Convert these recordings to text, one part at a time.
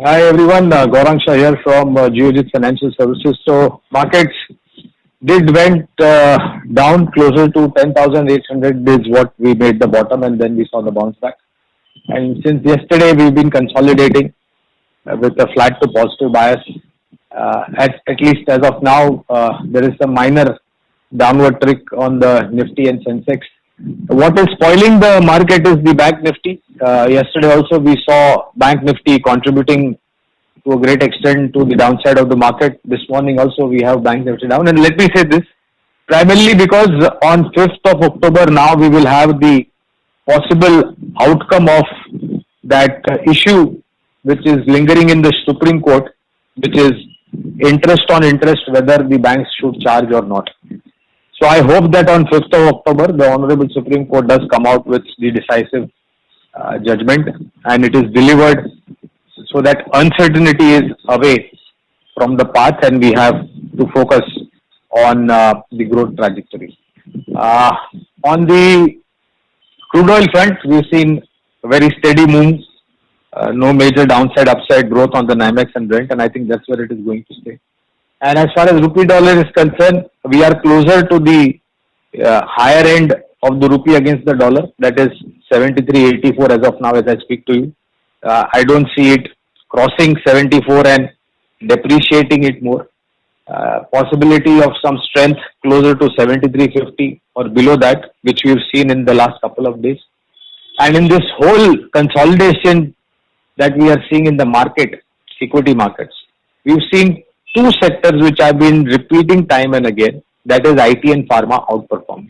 Hi everyone, Gaurang Shah here from Geojit Financial Services. So markets did went down closer to 10,800 is what we made the bottom, and then we saw the bounce back. And since yesterday we've been consolidating with a flat to positive bias. At least as of now, there is some minor downward trick on the Nifty and Sensex. What is spoiling the market is the Bank Nifty. Yesterday also we saw Bank Nifty contributing to a great extent to the downside of the market. This morning also we have Bank Nifty down. And let me say this, primarily because on 5th of October now we will have the possible outcome of that issue which is lingering in the Supreme Court, which is interest on interest, whether the banks should charge or not. So I hope that on 5th of October, the Honorable Supreme Court does come out with the decisive judgment, and it is delivered so that uncertainty is away from the path and we have to focus on the growth trajectory. On the crude oil front, we've seen a very steady move, no major downside upside growth on the NYMEX and Brent, and I think that's where it is going to stay. And as far as rupee dollar is concerned, we are closer to the higher end of the rupee against the dollar, that is 73.84 as of now as I speak to you. I don't see it crossing 74 and depreciating it more. Possibility of some strength closer to 73.50 or below that, which we've seen in the last couple of days. And in this whole consolidation that we are seeing in the market, equity markets, we've seen two sectors which I've been repeating time and again, that is IT and pharma outperformed.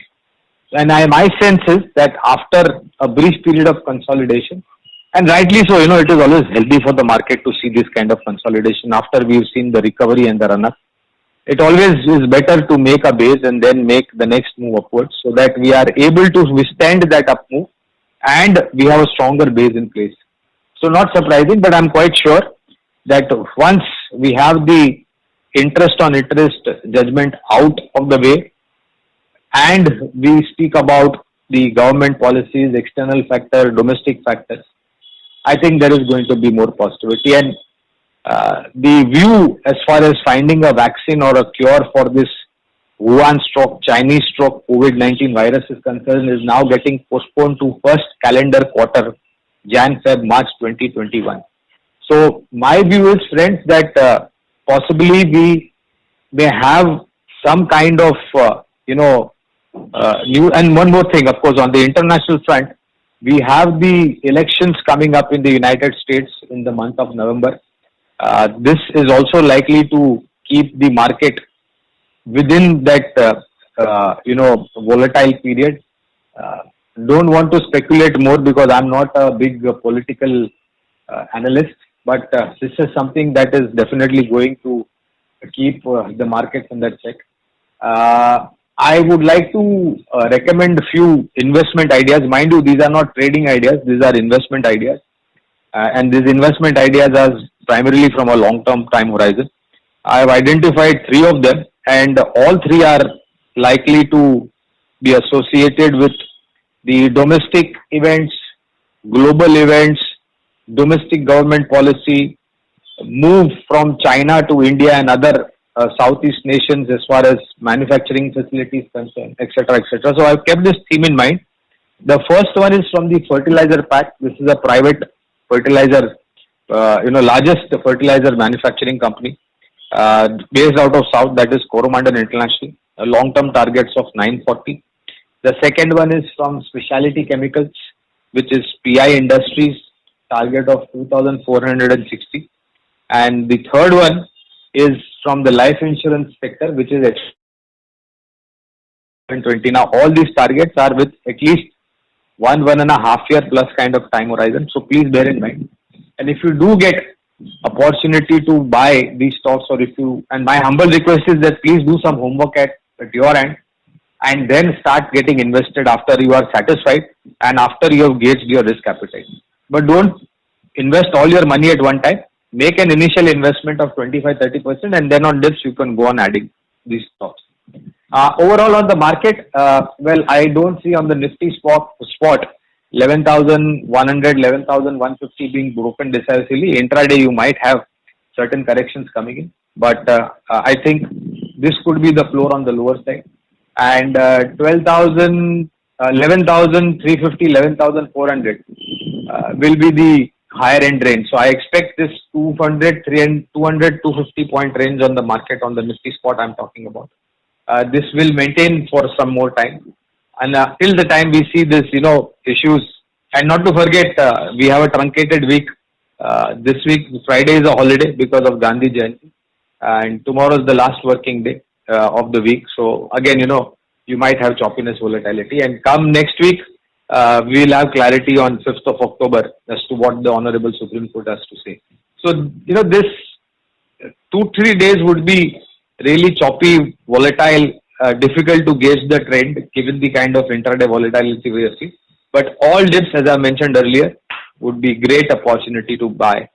And my sense is that after a brief period of consolidation, and rightly so, it is always healthy for the market to see this kind of consolidation after we've seen the recovery and the run-up. It always is better to make a base and then make the next move upwards so that we are able to withstand that up move and we have a stronger base in place. So not surprising, but I'm quite sure that once we have the interest on interest judgment out of the way and we speak about the government policies, external factor, domestic factors, I think there is going to be more positivity. And the view as far as finding a vaccine or a cure for this Chinese COVID-19 virus is concerned is now getting postponed to first calendar quarter, Jan-Feb-March 2021. So my view is, friends, that possibly we may have some kind of, new. And one more thing, of course, on the international front, we have the elections coming up in the United States in the month of November. This is also likely to keep the market within that, volatile period. Don't want to speculate more because I'm not a big political analyst, but this is something that is definitely going to keep the markets under check. I would like to recommend a few investment ideas. Mind you, these are not trading ideas, these are investment ideas. And these investment ideas are primarily from a long-term time horizon. I have identified three of them, and all three are likely to be associated with the domestic events, global events, domestic government policy, move from China to India and other Southeast nations as far as manufacturing facilities concerned, etc., etc. So I've kept this theme in mind. The first one is from the Fertilizer Pact. This is a private fertilizer, largest fertilizer manufacturing company based out of South, that is Coromandel International. Long-term targets of 940. The second one is from Specialty Chemicals, which is PI Industries, target of 2,460. And the third one is from the life insurance sector, which is 20. Now, all these targets are with at least 1.5 year plus kind of time horizon. So please bear in mind. And if you do get opportunity to buy these stocks, or if you, and my humble request is that please do some homework at your end and then start getting invested after you are satisfied and after you have gauged your risk appetite. But don't invest all your money at one time. Make an initial investment of 25-30%, and then on dips you can go on adding these stocks. Overall on the market, I don't see on the Nifty spot 11,100, 11,150 being broken decisively. Intraday, you might have certain corrections coming in, but I think this could be the floor on the lower side. And 12,000, 11,350, 11,400 will be the higher end range. So I expect this 200, 300, 200, 250 point range on the market on the Nifty spot I'm talking about. This will maintain for some more time. And till the time we see this, issues, and not to forget, we have a truncated week. This week, Friday is a holiday because of Gandhi Jayanti, and tomorrow is the last working day of the week. So again, you might have choppiness, volatility, and come next week, we'll have clarity on 5th of October as to what the Honorable Supreme Court has to say. So, this 2-3 days would be really choppy, volatile, difficult to gauge the trend given the kind of intraday volatility we have seen. But all dips, as I mentioned earlier, would be great opportunity to buy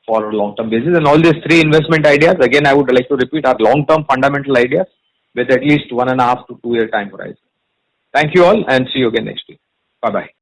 for a long-term basis. And all these three investment ideas, again, I would like to repeat, are long-term fundamental ideas with at least 1.5 to 2 year time horizon. Thank you all and see you again next week. Bye-bye.